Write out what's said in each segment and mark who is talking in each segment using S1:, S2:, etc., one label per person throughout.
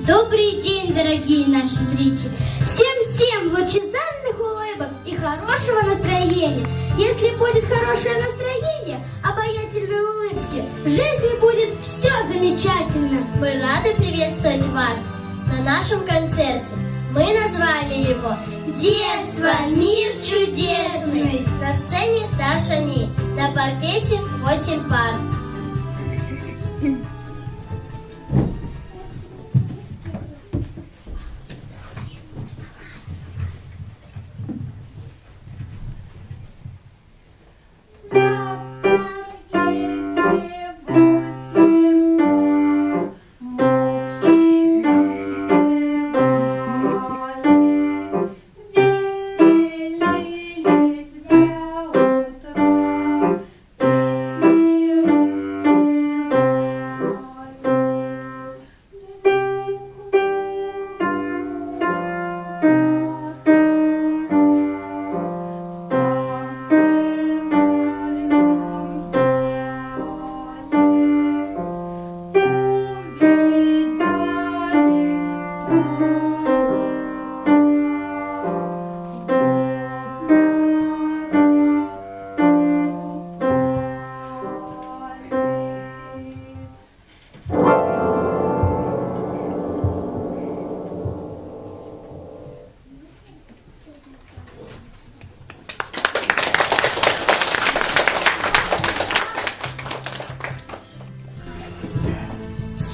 S1: Добрый день, дорогие наши зрители! Всем лучезарных улыбок и хорошего настроения! Если будет хорошее настроение, обаятельные улыбки, в жизни будет все замечательно!
S2: Мы рады приветствовать вас на нашем концерте. Мы назвали его «Детство, мир чудесный». На сцене Даша Ни, на паркете 8 пар.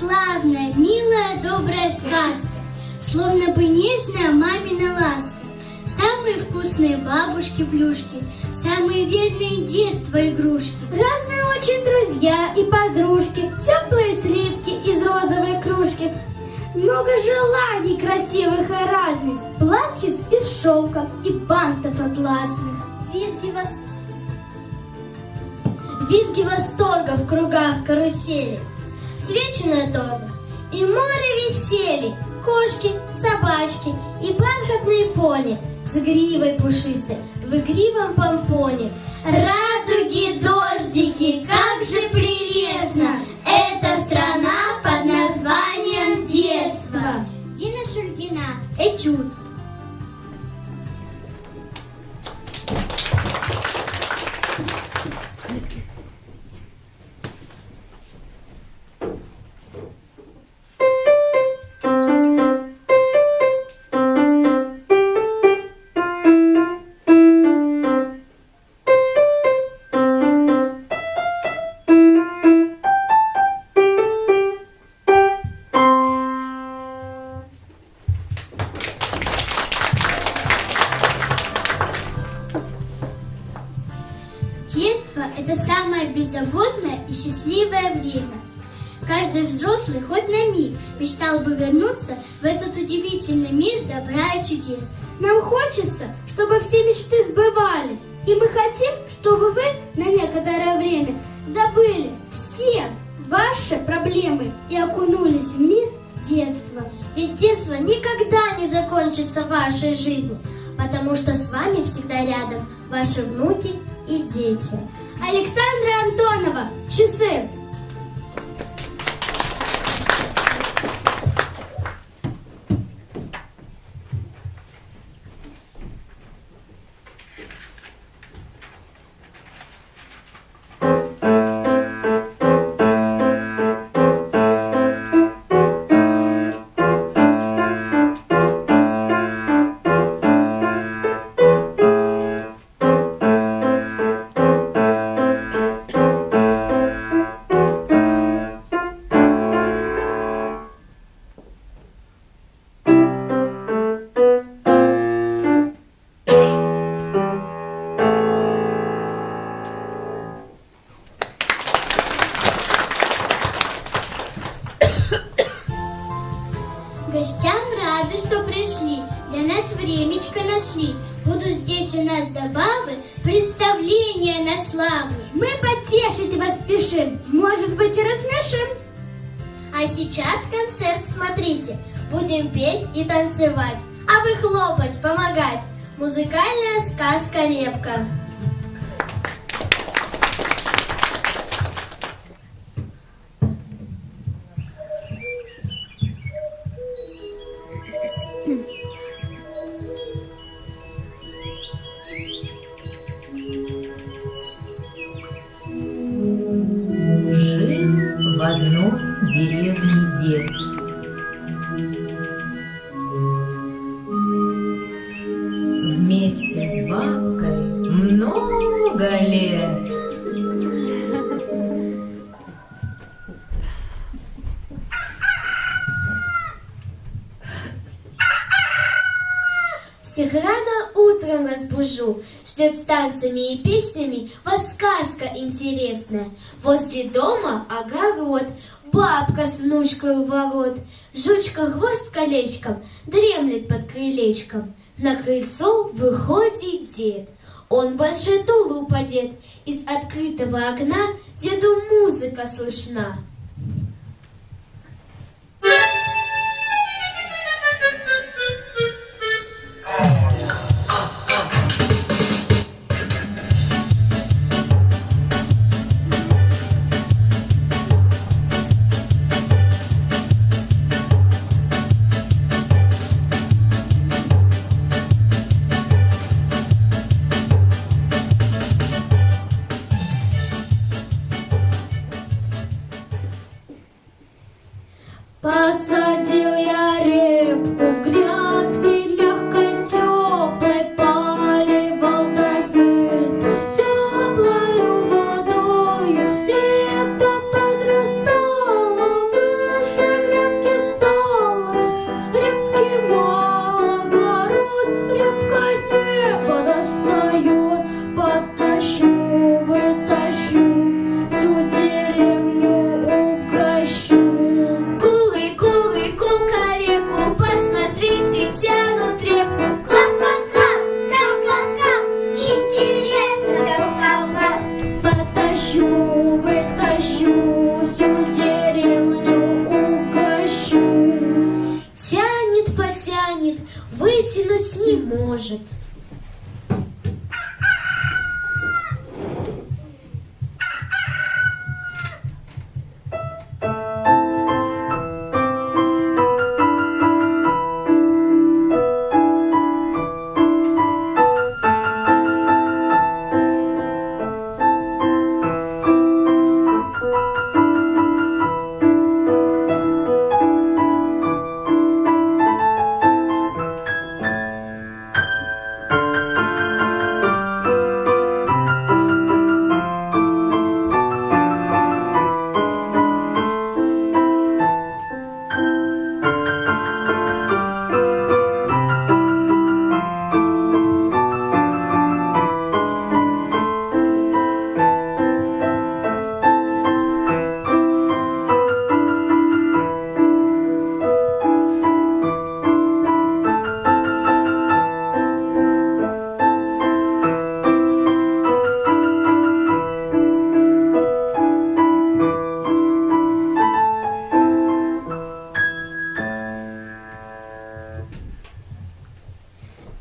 S1: Славная, милая, добрая сказка, словно бы нежная мамина ласка. Самые вкусные бабушки-плюшки, самые верные детства игрушки. Разные очень друзья и подружки, теплые сливки из розовой кружки. Много желаний красивых и разных, платьиц из шелка и бантов атласных.
S2: Визги восторга в кругах карусели, свечи на торгах и море веселья, кошки, собачки и бархатные пони с гривой пушистой в игривом помпоне. Радуги, дождики, как же прелестно! Это страна под названием детство.
S1: Дина Шульгина, этюд. Детство – это самое беззаботное и счастливое время. Каждый взрослый хоть на миг мечтал бы вернуться в этот удивительный мир добра и чудес. Нам хочется, чтобы все мечты сбывались. И мы хотим, чтобы вы на некоторое время забыли все ваши проблемы и окунулись в мир детства.
S2: Ведь детство никогда не закончится в вашей жизни, потому что с вами всегда рядом ваши внуки и дети.
S1: Александра Антонова, часы.
S2: Гостям рады, что пришли, для нас времечко нашли. Будут здесь у нас забавы, представления на славу.
S1: Мы потешить вас спешим, может быть, и рассмешим.
S2: А сейчас концерт смотрите, будем петь и танцевать, а вы хлопать, помогать. Музыкальная сказка «Репка». Всех рано утром разбужу, ждет с танцами и песнями вас сказка интересная. Возле дома огород, бабка с внучкой у ворот. Жучка хвост колечком дремлет под крылечком. На крыльцо выходит дед. Он большой тулуп одет. Из открытого окна деду музыка слышна. Посадил я репку в грядке мягкой, теплой, поливал досыпал теплою водою. Репа подрастала, выше грядки стала. Репки мало, огород репка не подостает. Потащу, вытащу, всю деревню угощу. Посмотрите, тянут репку. Ка-ка-ка, ка-ка-ка, интересно какова. Потащу, вытащу, всю деревню угощу. Тянет, потянет, вытянуть не может.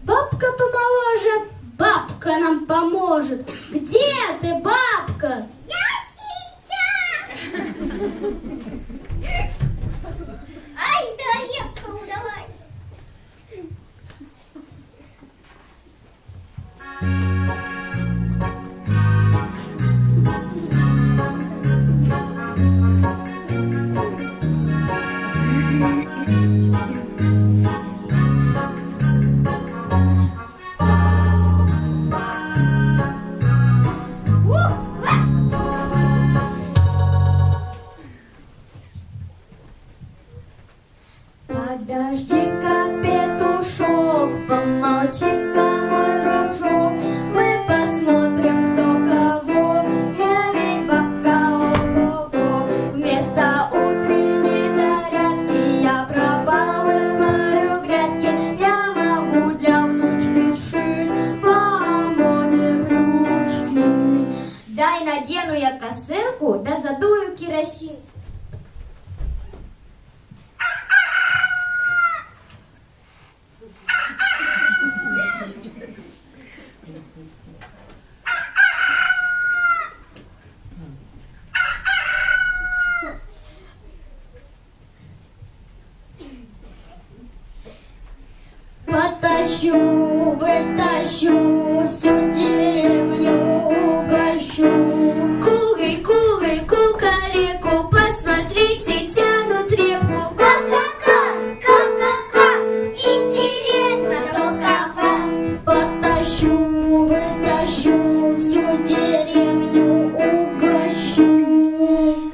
S2: Бабка помоложе, бабка нам поможет. Где ты, бабка?
S1: Я сейчас! Ай, да, репка удалась.
S2: Подожди-ка, петушок, помолчи-ка, мой дружок. Мы посмотрим, кто кого. Я ведь бабка, ого-го. Вместо утренней зарядки я пропал и мою грядки. Я могу для внучки сшить по моде брючки. Дай надену я косынку, да задую керосин. Потащу, вытащу, всю деревню угощу. Куры, куры, кукареку, посмотрите, тянут репку.
S1: Ка-ка-ка, ка-ка-ка, интересно какова.
S2: Потащу, вытащу, всю деревню угощу.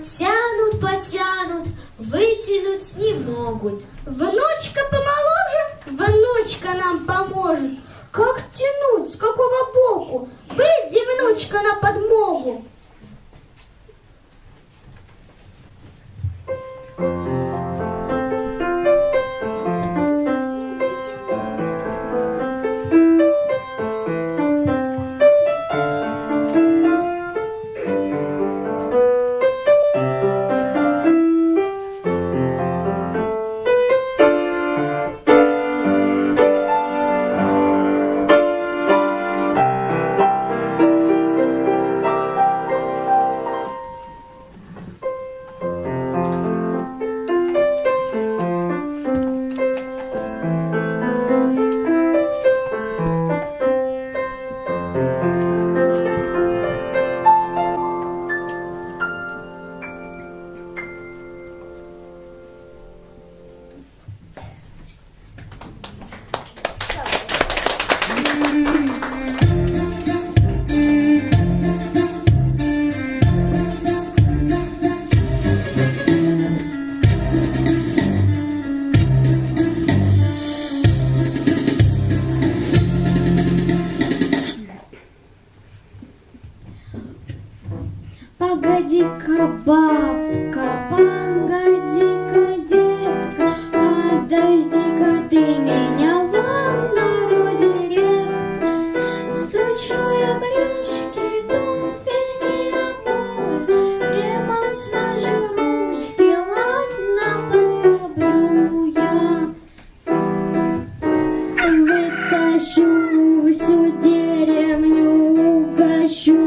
S2: Тянут, потянут, вытянуть не могут. Внучка помоложе, внучка
S1: внучка нам поможет. Как тянуть, с какого боку? Выйди, внучка, на подмогу. Погоди-ка, бабка, погоди-ка, детка, подожди-ка ты меня вон на роде редко. Стучу я брючки, туфельки обуви, кремом смажу ручки, ладно, подсоблю я. Вытащу всю деревню, угощу.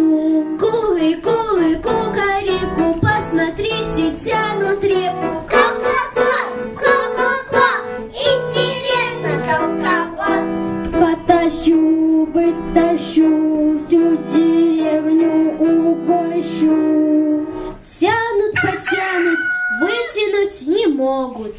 S1: Кулы, кукареку, посмотрите, тянут репу.
S2: Ко-ко-ко, интересно-то у кого?
S1: Потащу, вытащу, всю деревню угощу. Тянут, потянут, вытянуть не могут.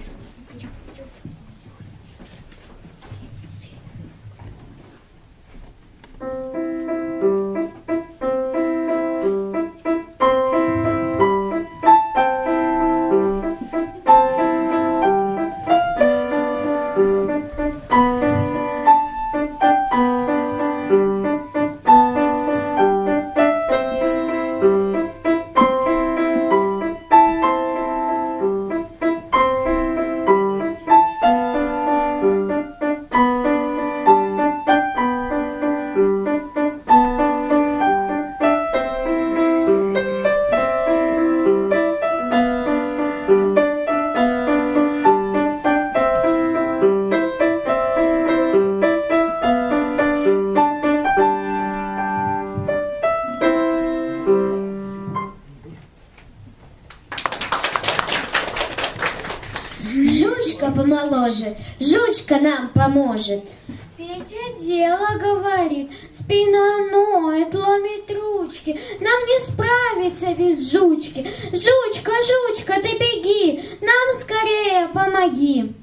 S2: Жучка помоложе, жучка нам поможет.
S1: Петя дело говорит, спина ноет, ломит ручки. Нам не справиться без жучки. Жучка, жучка, ты беги, нам скорее помоги.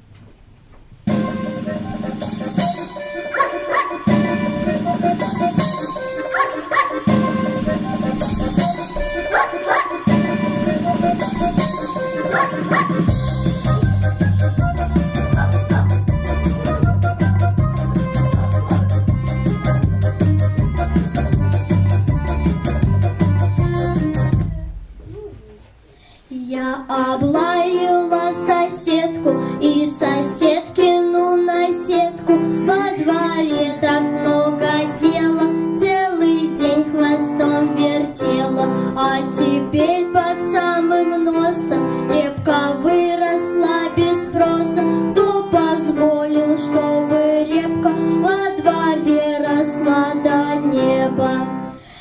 S1: Я облаяла соседку и соседкину наседку. Во дворе так много дела, целый день хвостом вертела. А теперь под самым носом репка выросла без спроса. Кто позволил, чтобы репка во дворе росла до неба?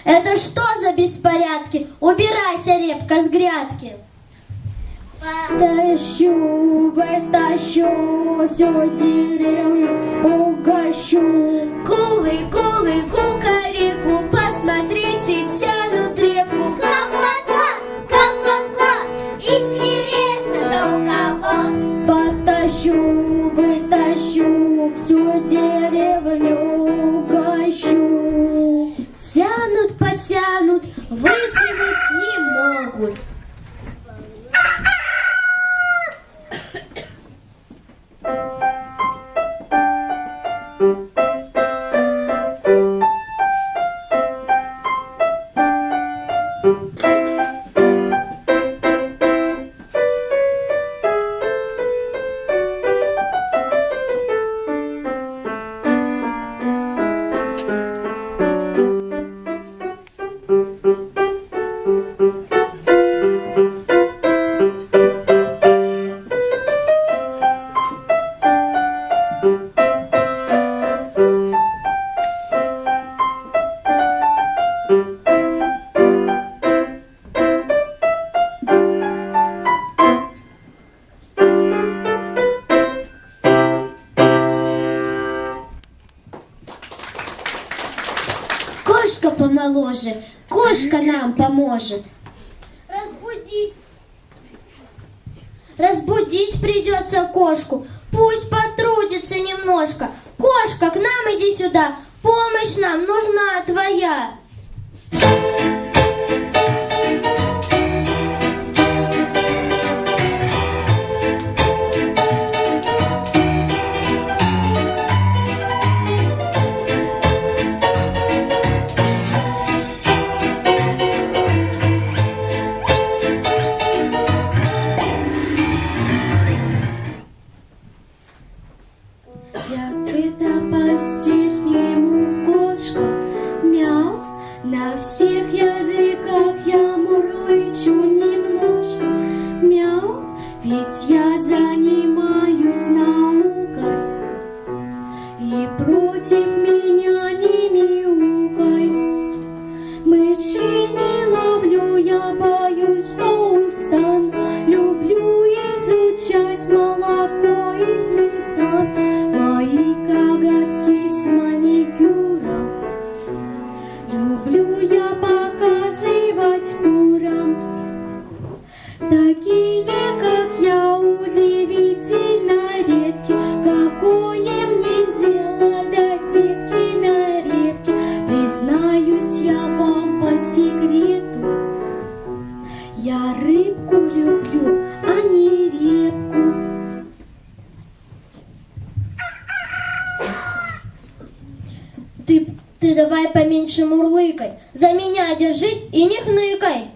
S1: Это что за беспорядки? Убирайся, репка, с грядки! Тащу, вытащу, всю деревню угощу. Кулы, кукареку, посмотрите, тянут репку.
S2: Ко-ко-ко, интересно-то у кого?
S1: Потащу, вытащу, всю деревню угощу. Тянут, потянут, вытянуть не могут.
S2: помоложе, кошка нам поможет. Разбудить придется кошку, пусть потрудится немножко. Кошка, к нам иди сюда, помощь нам нужна твоя.
S3: На всех языках я мурлычу немножко, мяу, ведь я занимаюсь наукой, и против меня не мяукай. Мышей не ловлю, я боюсь, что устану. Люблю изучать молоко и сметану, мои коготки с маникюром. Люблю я показывать курам, такие, как я, удивительно редки. Какое мне дело до детки на репке? Признаюсь я вам по секрету, я рыбку люблю, а не репку.
S2: Ты давай поменьше мурлыкай, за меня держись и не хныкай.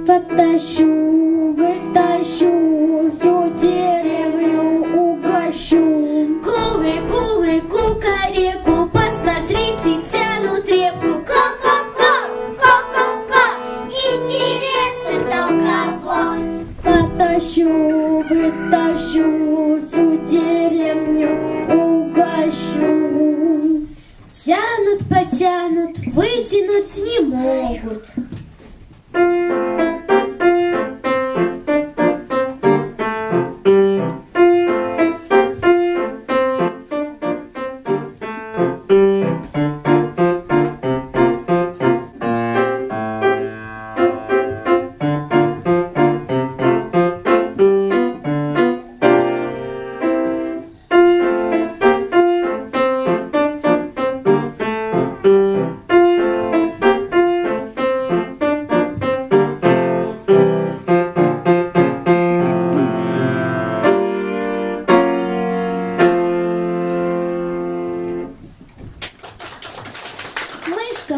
S2: Потащу, вытащу, всю деревню угощу. Кулы, кукареку, посмотрите, тянут репку.
S1: Ко-ко-ко, интересно только вот.
S2: Потащу, вытащу, всю деревню угощу. Тянут, потянут, вытянуть не могут.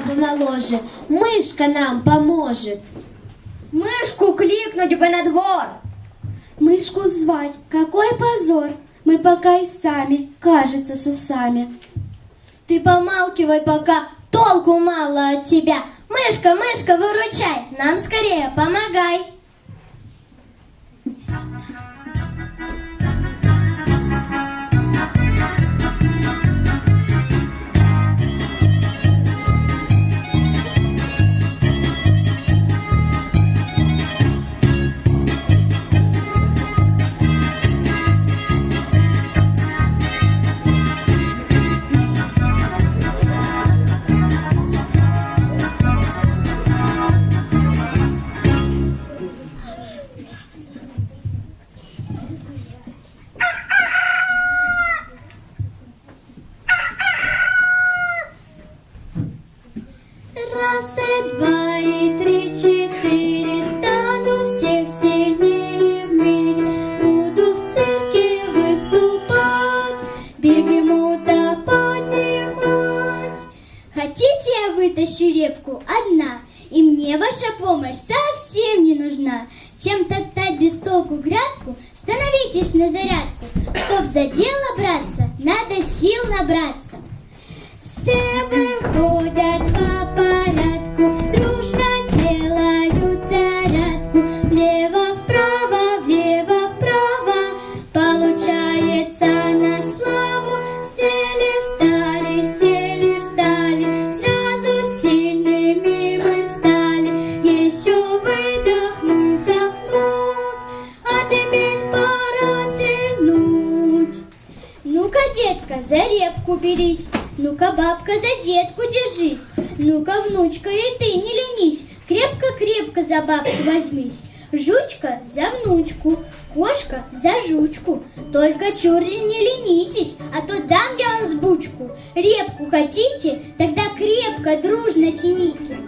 S2: Помоложе, мышка нам поможет.
S3: Мышку кликнуть бы на двор. Мышку звать, какой позор. Мы пока и сами, кажется, с усами.
S2: Ты помалкивай пока, толку мало от тебя. Мышка, мышка, выручай, нам скорее помогай.
S3: Раз и два и три, четыре, стану всех сильнее в мире. Буду в цирке выступать, бегемота поднимать.
S1: Хотите, я вытащу репку одна, и мне ваша помощь совсем не нужна. Чем топтать без толку грядку, становитесь на зарядку. Чтоб за дело браться, надо сил набраться. Все выходят по порядку, дружно делают зарядку. Влево-вправо, влево-вправо, получается на славу. Сели, встали, сразу сильными мы стали. Еще выдохнуть, вдохнуть, а теперь пора тянуть. Ну-ка, детка, за репку берись. Ну-ка, бабка, за детку держись. Ну-ка, внучка, и ты не ленись. Крепко-крепко за бабку возьмись. Жучка за внучку, кошка за жучку. Только чур не ленитесь, а то дам я вам сбучку. Репку хотите? Тогда крепко, дружно тяните.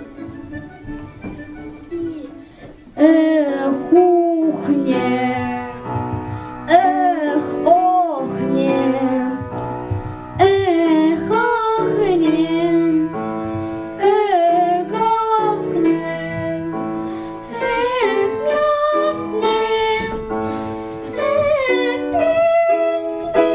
S3: Эх, ухне, эх, охне, эх, охне, эх, охне, эх, мявкне, эх, пискне.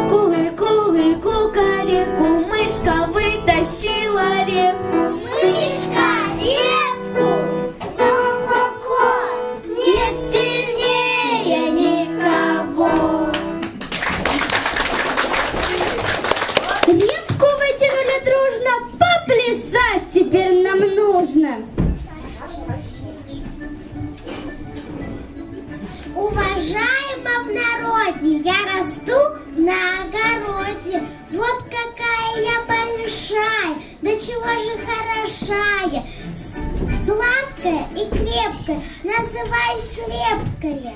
S3: Кури, кукареку, мышка вытащила реку.
S2: Мышка, репку, ко-ко-ко,
S3: Нет сильнее никого. Репку вытянули дружно, поплясать теперь нам нужно.
S2: Уважаема в народе, я расту на огороде. Вот какая я большая, да чего же хорошая. Сладкая и крепкая, называйся репкая.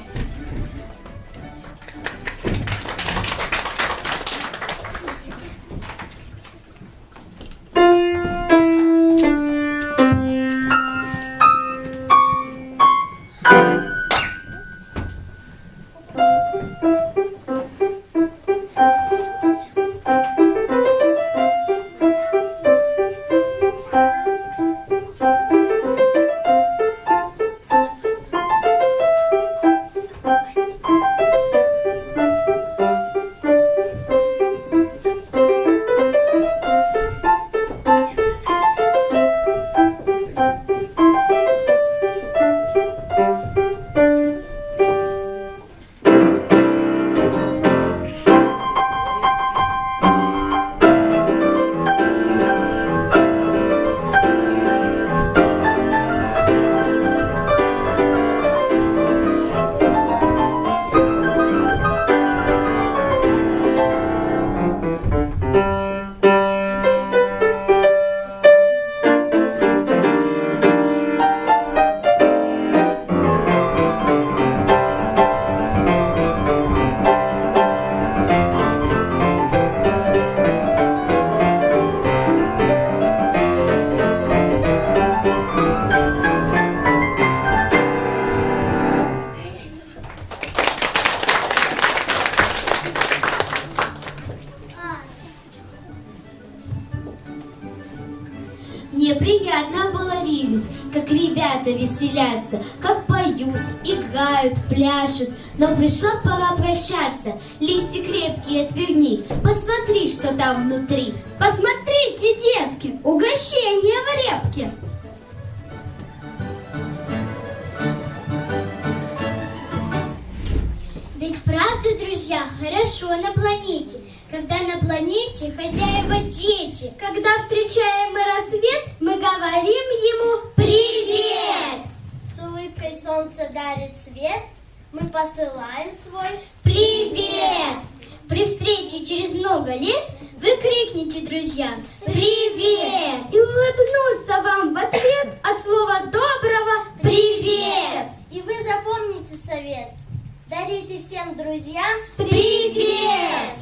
S4: Мне приятно было видеть, как ребята веселятся, как поют, играют, пляшут. Но пришла пора прощаться. Листья крепкие отверни, посмотри, что там внутри.
S1: Посмотрите, детки, угощение в репке. Ведь правда, друзья, хорошо на планете, когда на планете хозяева дети. Когда встречаем мы рассвет, мы говорим ему «Привет!».
S2: С улыбкой солнце дарит свет, мы посылаем свой
S1: Привет! При встрече через много лет вы крикните друзьям «Привет!» и улыбнутся вам в ответ от слова доброго «Привет!».
S2: И вы запомните совет. Дарите всем друзьям
S1: Привет!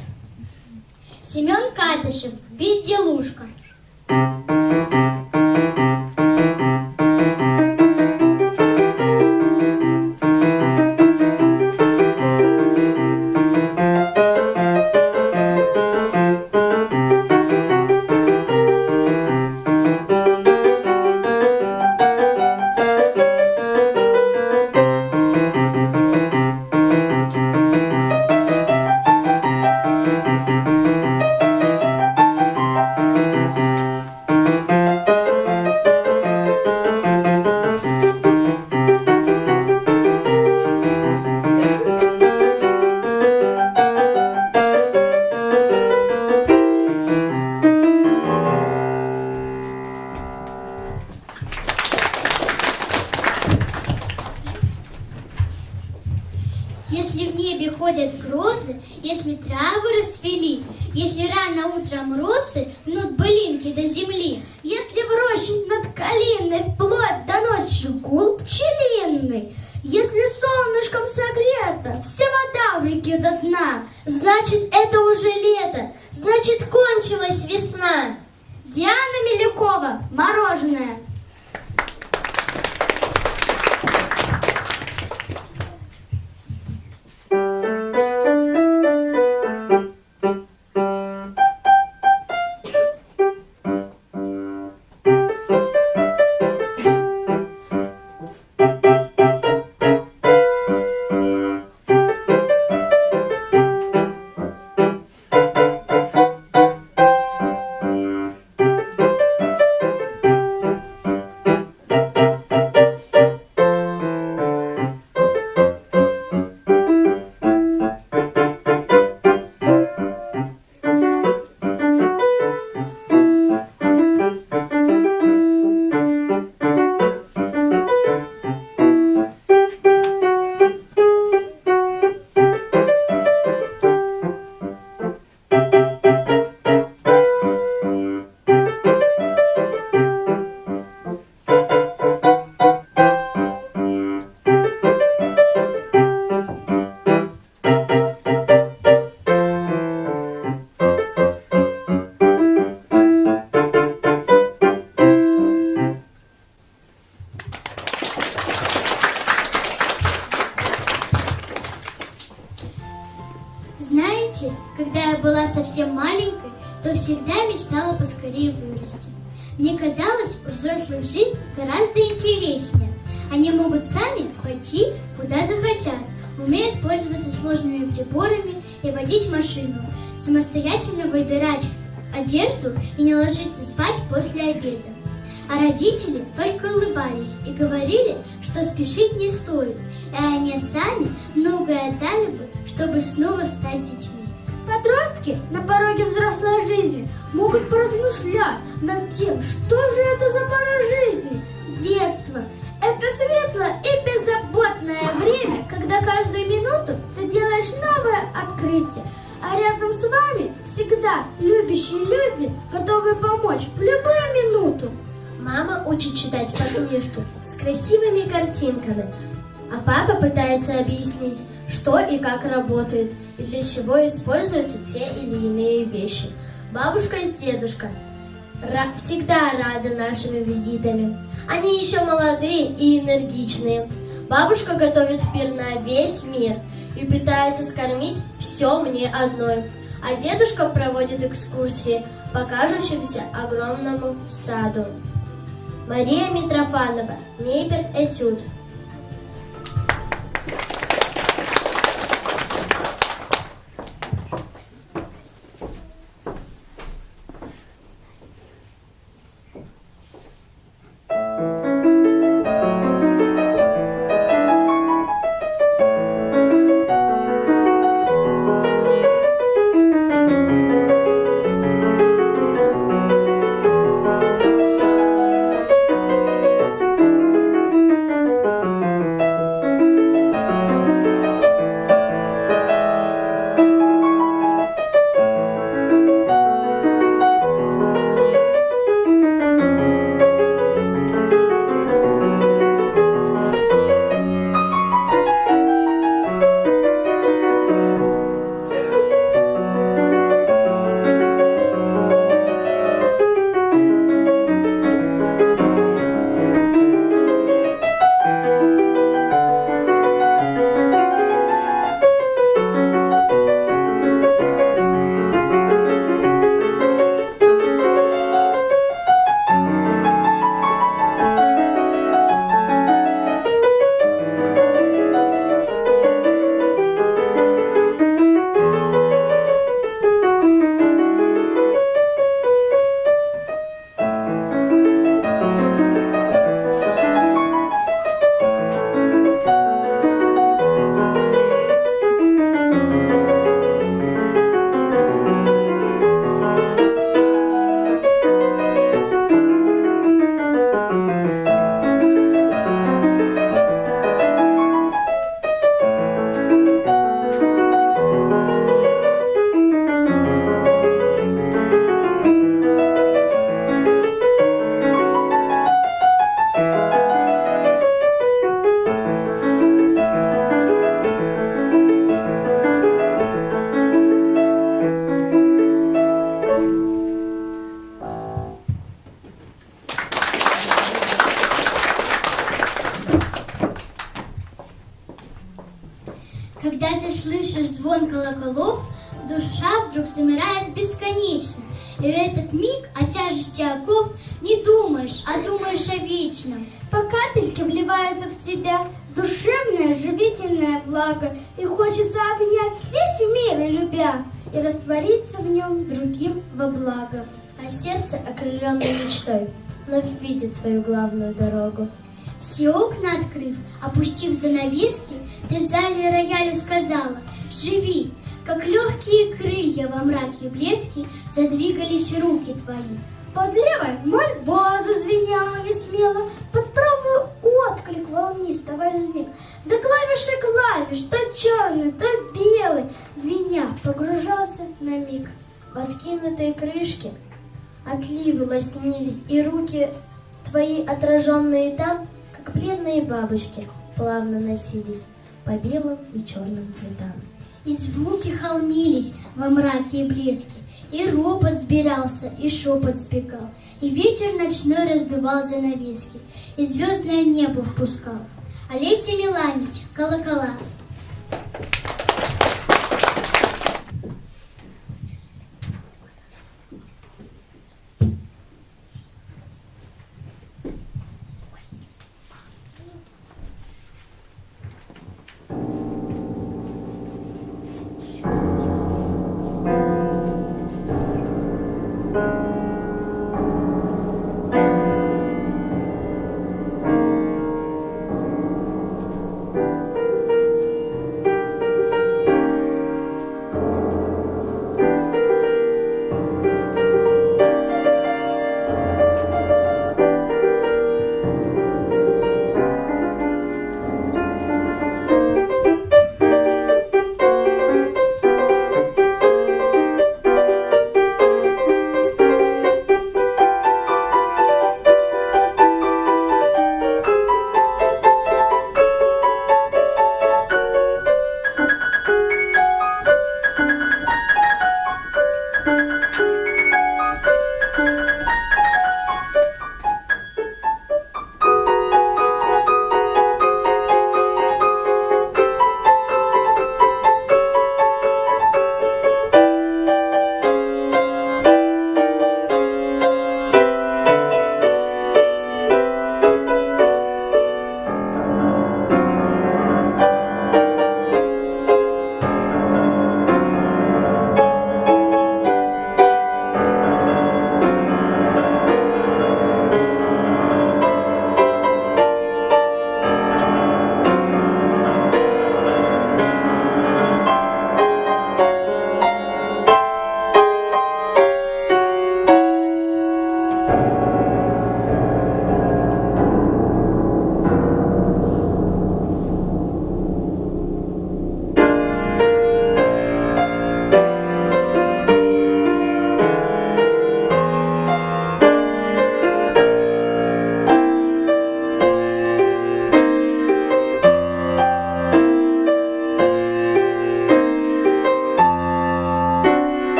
S1: Семен Катышев, безделушка. Если в небе ходят грозы, если травы расцвели, если рано утром росы гнут былинки до земли,
S3: Если в роще над калиной вплоть до ночи гул пчелиный, если солнышком согрето, вся вода в реке до дна,
S2: Значит, это уже лето, значит, кончилась весна.
S3: Диана Милюкова, мороженое.
S1: Знаете, когда я была совсем маленькой, то всегда мечтала поскорее вырасти. Мне казалось, у взрослых жизнь гораздо интереснее. Они могут сами пойти, куда захотят, умеют пользоваться сложными приборами и водить машину, самостоятельно выбирать одежду и не ложиться спать после обеда. А родители только улыбались и говорили, что спешить не стоит, и они сами многое отдали бы, чтобы снова стать детьми.
S3: Подростки на пороге взрослой жизни могут поразмышлять над тем, что же это за пора жизни. Детство – это светлое и беззаботное время, когда каждую минуту ты делаешь новое открытие, а рядом с вами всегда любящие люди, готовые помочь в любую минуту.
S2: Мама учит читать по книжке с красивыми картинками, а папа пытается объяснить, что и как работает, и для чего используются те или иные вещи. Бабушка и дедушка всегда рады нашими визитами. Они еще молодые и энергичные. Бабушка готовит пир на весь мир и пытается скормить все мне одной. А дедушка проводит экскурсии по кажущемуся огромному саду. Мария Митрофанова, Нейпер Этюд.
S1: слышишь звон колоколов, душа вдруг замирает бесконечно. И в этот миг о тяжести оков не думаешь, а думаешь о вечном.
S3: По капельке вливается в тебя душевная живительная влага, и хочется обнять весь мир, любя, и раствориться в нем другим во благо.
S2: А сердце, окрыленное мечтой, вновь видит твою главную дорогу.
S1: Все окна открыв, опустив занавески, ты в зале роялю сказала: «Живи!» Как легкие крылья во мраке и блеске задвигались руки твои.
S3: Под левой мольба зазвенела несмело, под правую отклик волнисто возник. За клавишей клавиш, то черный, то белый, звеня, погружался на миг.
S2: В откинутой крышке отливы лоснились, и руки твои, отраженные там, как бледные бабочки, плавно носились по белым и черным цветам.
S1: И звуки холмились во мраке и блеске, и ропот сбирался, и шепот сбегал, и ветер ночной раздувал занавески, и звездное небо впускал. Олеся Миланич, колокола.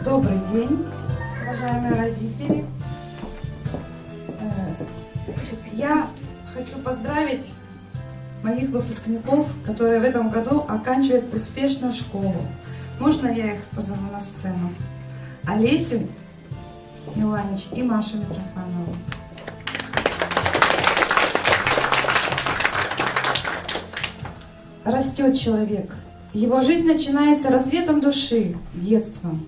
S5: Добрый день, уважаемые родители. Я хочу поздравить моих выпускников, которые в этом году оканчивают успешно школу. Можно я их позову на сцену? Олесю Миланич и Машу Митрофанову. растет человек, его жизнь начинается рассветом души, детством.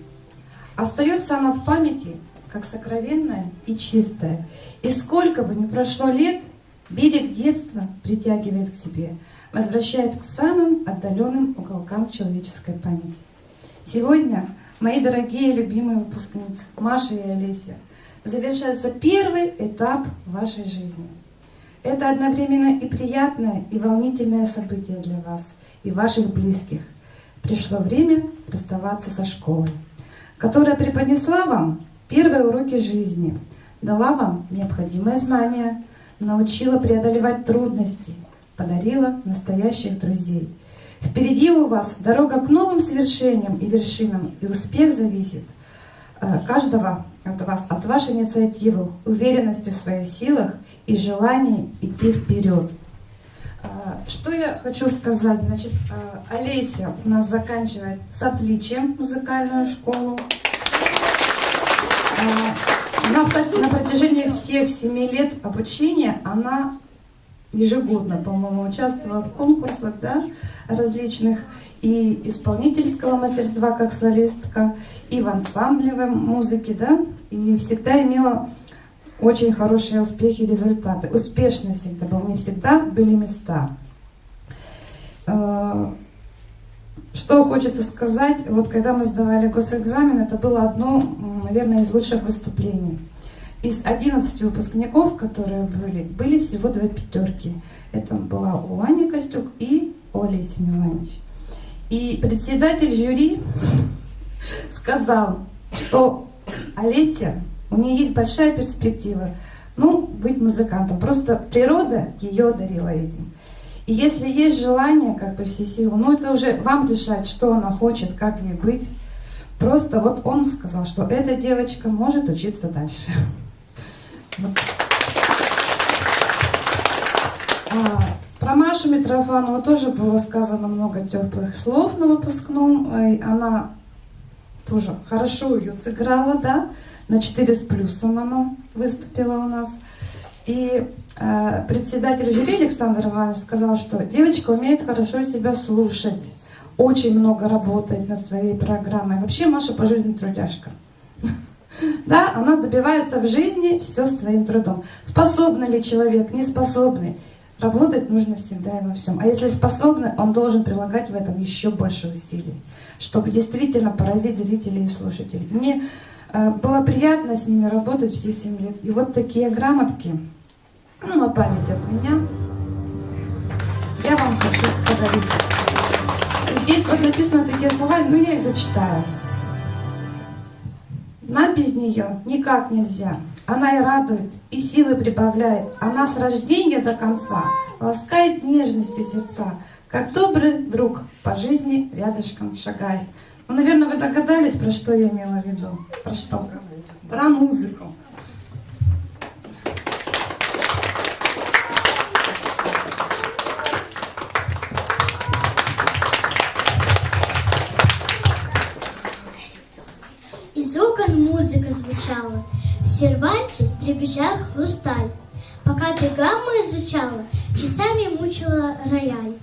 S5: Остается она в памяти, как сокровенная и чистая. И сколько бы ни прошло лет, берег детства притягивает к себе, возвращает к самым отдаленным уголкам человеческой памяти. Сегодня, мои дорогие любимые выпускницы Маша и Олеся, завершается первый этап вашей жизни. Это одновременно и приятное, и волнительное событие для вас и ваших близких. Пришло время расставаться со школой, которая преподнесла вам первые уроки жизни, дала вам необходимые знания, научила преодолевать трудности, подарила настоящих друзей. Впереди у вас дорога к новым свершениям и вершинам, и успех зависит каждого от вас, от вашей инициативы, уверенности в своих силах и желании идти вперед. Что я хочу сказать? Значит, Олеся у нас заканчивает с отличием музыкальную школу. Она на протяжении всех 7 лет обучения, она ежегодно, по-моему, участвовала в конкурсах, да, различных, и исполнительского мастерства как солистка, и в ансамблевой музыке, да, и всегда имела очень хорошие успехи и результаты. Успешно всегда был, не всегда были места. Что хочется сказать, вот когда мы сдавали госэкзамен, это было одно, наверное, из лучших выступлений. Из 11 выпускников, которые были всего 2 пятерки. Это была у Ани Костюк и у Олеси Миланич. И председатель жюри сказал, что Олеся, у нее есть большая перспектива, быть музыкантом. Просто природа ее одарила этим. И если есть желание, все силы, это уже вам решать, что она хочет, как ей быть. Просто вот он сказал, что эта девочка может учиться дальше. Вот. Про Машу Митрофанову тоже было сказано много теплых слов на выпускном. Она тоже хорошо ее сыграла, да, на 4 с плюсом она выступила у нас. И председатель жюри Александр Иванович сказал, что девочка умеет хорошо себя слушать, очень много работает над своей программой. Вообще Маша по жизни трудяшка. Да, она добивается в жизни все своим трудом. Способный ли человек, не способный, работать нужно всегда и во всем. А если способный, он должен прилагать в этом еще больше усилий, чтобы действительно поразить зрителей и слушателей. Мне было приятно с ними работать все 7 лет. И вот такие грамотки, на память от меня, я вам хочу подарить. И здесь вот написаны такие слова, я их зачитаю. Нам без нее никак нельзя. Она и радует, и силы прибавляет. Она с рождения до конца ласкает нежностью сердца, как добрый друг по жизни рядышком шагает. Наверное, вы догадались, про что я имела в виду. Про что? Про музыку.
S1: Из окон музыка звучала, в серванте дребезжал хрусталь. Пока ты гамму изучала, часами мучила рояль.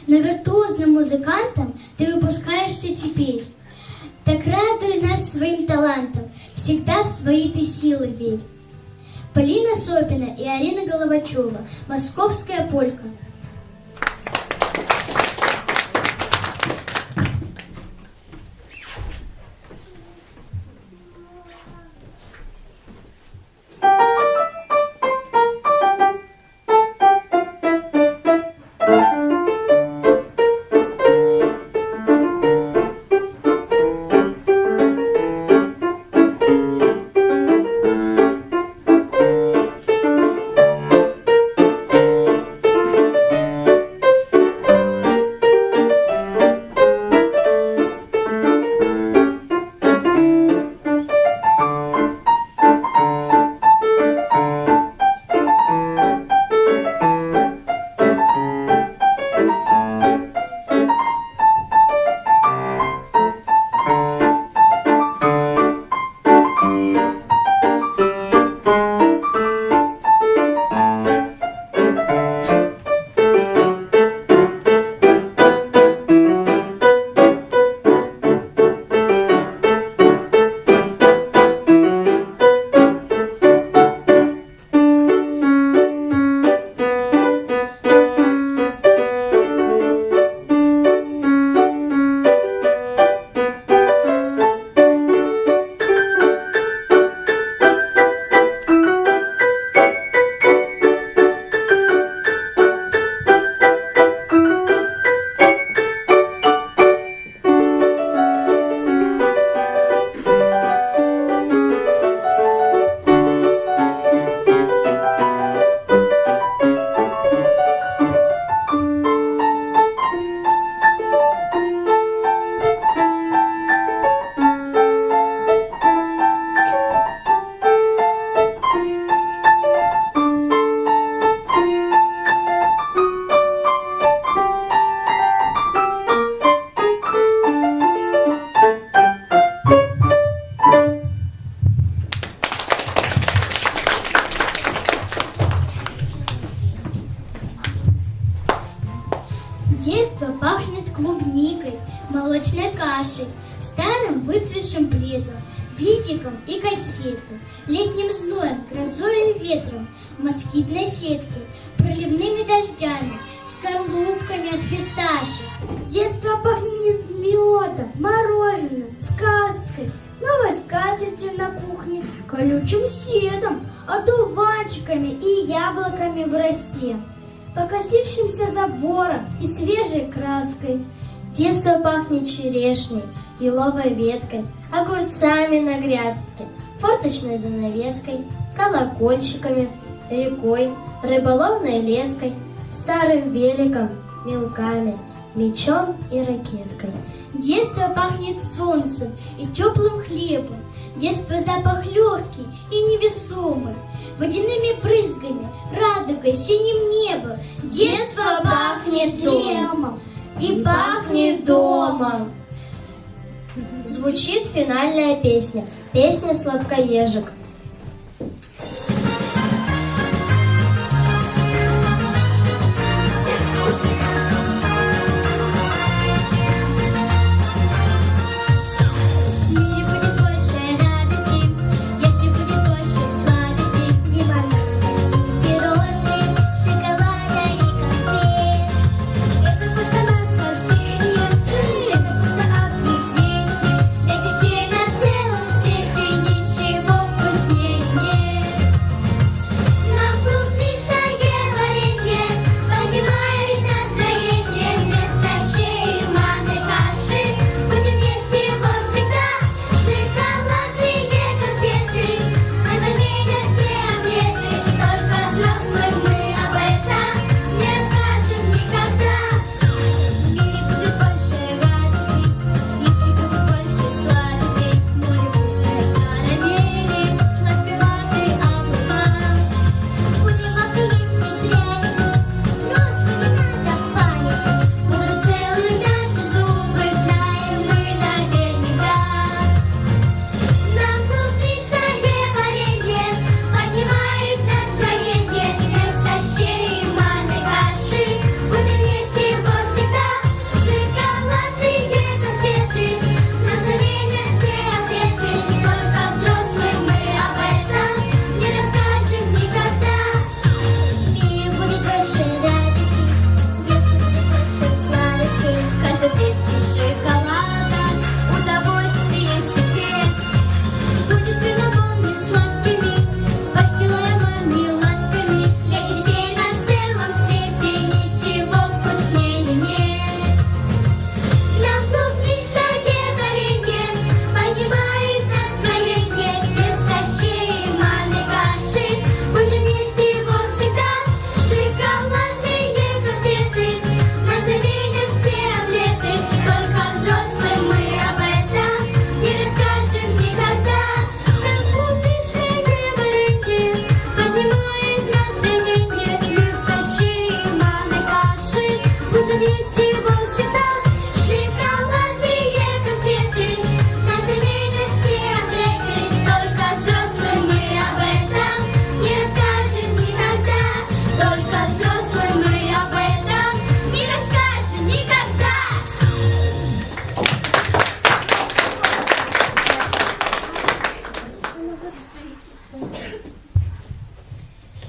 S1: Но виртуозным музыкантом ты выпускаешься теперь. Так радуй нас своим талантом, всегда в свои ты силы верь. Полина Сопина и Арина Головачева, «Московская полька». мягкой молочной кашей, старым выцветшим пледом, битиком и кассетой, летним зноем, грозой и ветром, москитной сеткой, проливными дождями, скорлупками от фисташек.
S3: Детство пахнет медом, мороженым, сказкой, новой скатертью на кухне, колючим седом, одуванчиками и яблоками в росе, покосившимся забором и свежей краской.
S2: Детство пахнет черешней, еловой веткой, огурцами на грядке, форточной занавеской, колокольчиками, рекой, рыболовной леской, старым великом, мелками, мечом и ракеткой.
S1: Детство пахнет солнцем и теплым хлебом. Детство запах легкий и невесомый, водяными брызгами, радугой, синим небом.
S2: Детство пахнет домом и пахнет домом. Звучит финальная песня, песня «Сладкоежек».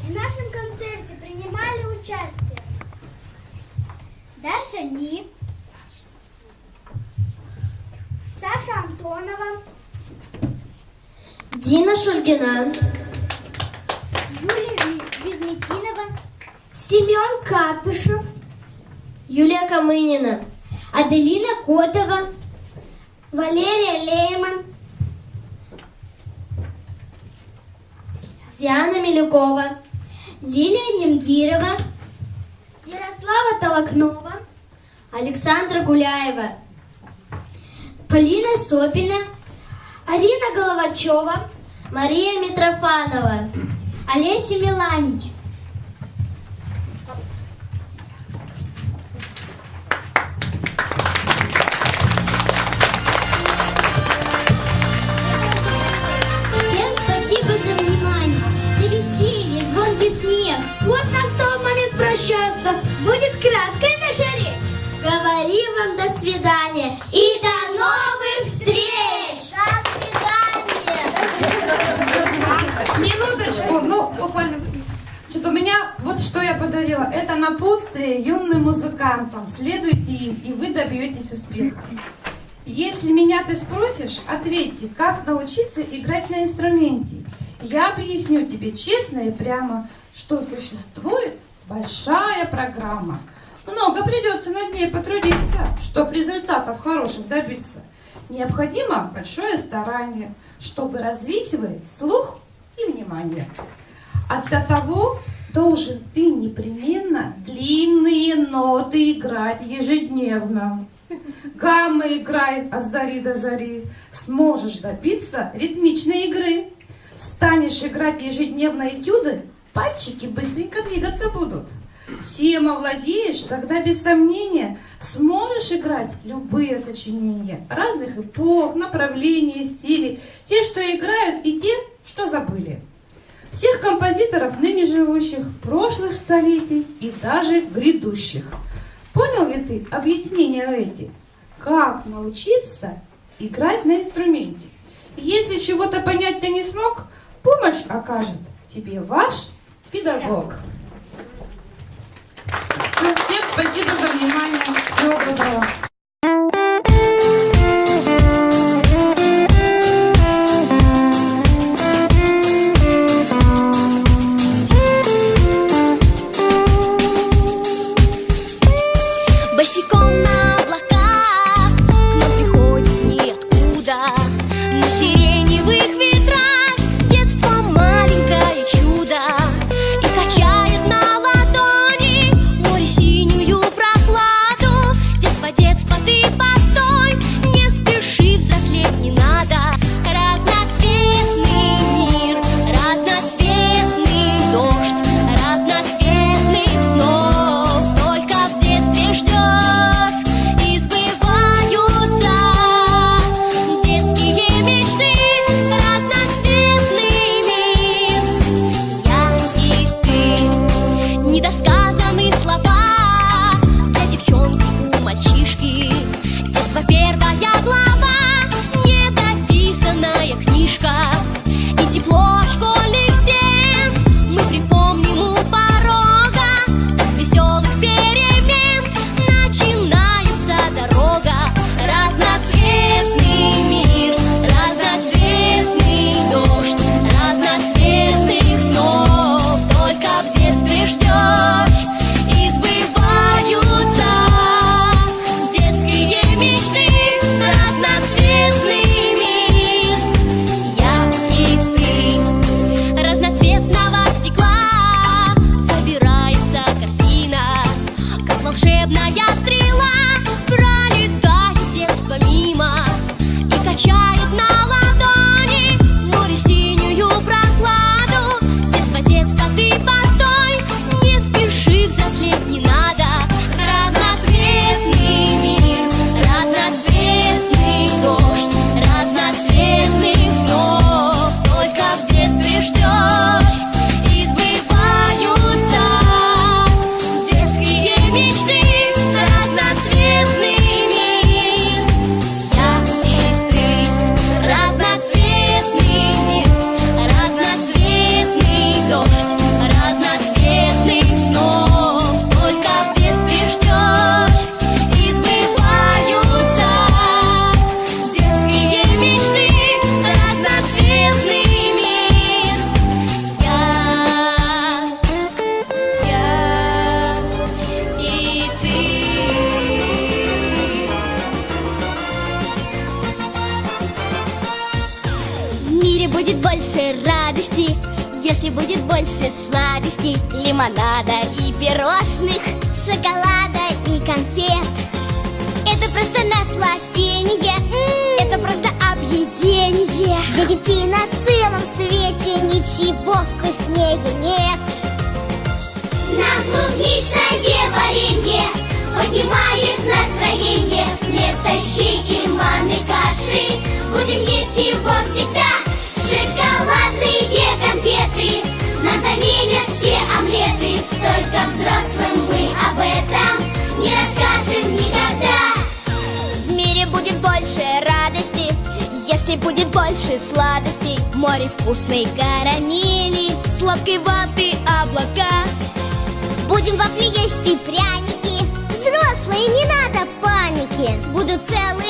S3: В нашем концерте принимали участие
S1: Даша Ни,
S3: Саша Антонова,
S2: Дина Шульгина,
S1: Юлия Визметинова,
S3: Семен Катышев,
S2: Юлия Камынина,
S1: Аделина Котова,
S3: Валерия Лейман,
S2: Диана Милюкова,
S1: Лилия Немгирова,
S3: Ярослава Толокнова,
S2: Александра Гуляева,
S1: Полина Сопина,
S3: Арина Головачева,
S2: Мария Митрофанова,
S1: Олеся Миланич. Всем спасибо за внимание, за веселье, звонкий смех.
S3: Вот настал момент прощаться. Будет краткая наша речь.
S2: говорим вам до свидания.
S5: Значит, у меня вот что я подарила. Это напутствие юным музыкантам. Следуйте им, и вы добьетесь успеха. Если меня ты спросишь, ответьте, как научиться играть на инструменте. Я объясню тебе честно и прямо, что существует большая программа. Много придется над ней потрудиться, чтобы результатов хороших добиться. Необходимо большое старание, чтобы развить вы слух и внимание. А для того должен ты непременно длинные ноты играть ежедневно. Гаммы играй от зари до зари. Сможешь добиться ритмичной игры. Станешь играть ежедневно этюды, пальчики быстренько двигаться будут. Всем овладеешь, тогда без сомнения сможешь играть любые сочинения разных эпох, направлений, стилей. Те, что играют, и те, что забыли. Всех композиторов, ныне живущих, прошлых столетий и даже грядущих. Понял ли ты объяснения эти? Как научиться играть на инструменте? Если чего-то понять ты не смог, помощь окажет тебе ваш педагог. Всем спасибо за внимание. Всего доброго.
S6: Босиком на облаках к нам приходит ниоткуда. На сиреневых ветрах детство маленькое чудо. И качает на ладони море синюю прохладу. Детство, детство, ты постой, не спеши, взрослеть не надо. Разноцветный мир, разноцветный дождь, разноцветных снов только в детстве ждешь. И сбываются детские мечты, разноцветный мир. Я и ты, недосказанные слова для девчонки у мальчишки. Детство первая глава, недописанная книжка. И тепло школьных стен мы припомним у порога. Так с веселых перемен начинается дорога. Разноцветный мир, разноцветный дождь, разноцветных снов только в детстве ждешь. И сбываются детские мечты, разноцветный мир. Я и ты, разноцветного стекла собирается картина, как волшебная стрела пролетает детство мимо. И качает на ладони море синюю прохладу. Детство, детство, ты постой, не спеши, взрослеть не надо. Разноцветный мир, разноцветный дождь, разноцветных снов только в детстве ждешь. И сбываются детские мечты, разноцветный мир. Я и ты, разноцветный мир, разноцветный дождь, разноцветных снов только в детстве ждешь. И сбываются детские мечты, разноцветный мир. Я и ты.
S2: В мире будет больше радости, если будет больше сладостей, лимонада и пирожных, шоколада и конфет. Это просто наслаждение, это просто объедение. Для детей на целом свете ничего вкуснее нет. Нам клубничное варенье поднимает настроение. Вместо щей и манной каши будем есть его всегда. Шоколадные конфеты нам заменят все омлеты. Только взрослым мы об этом не расскажем никогда. В мире будет больше радости, если будет больше сладостей. Море вкусной карамели, сладкой ваты облака. буду целый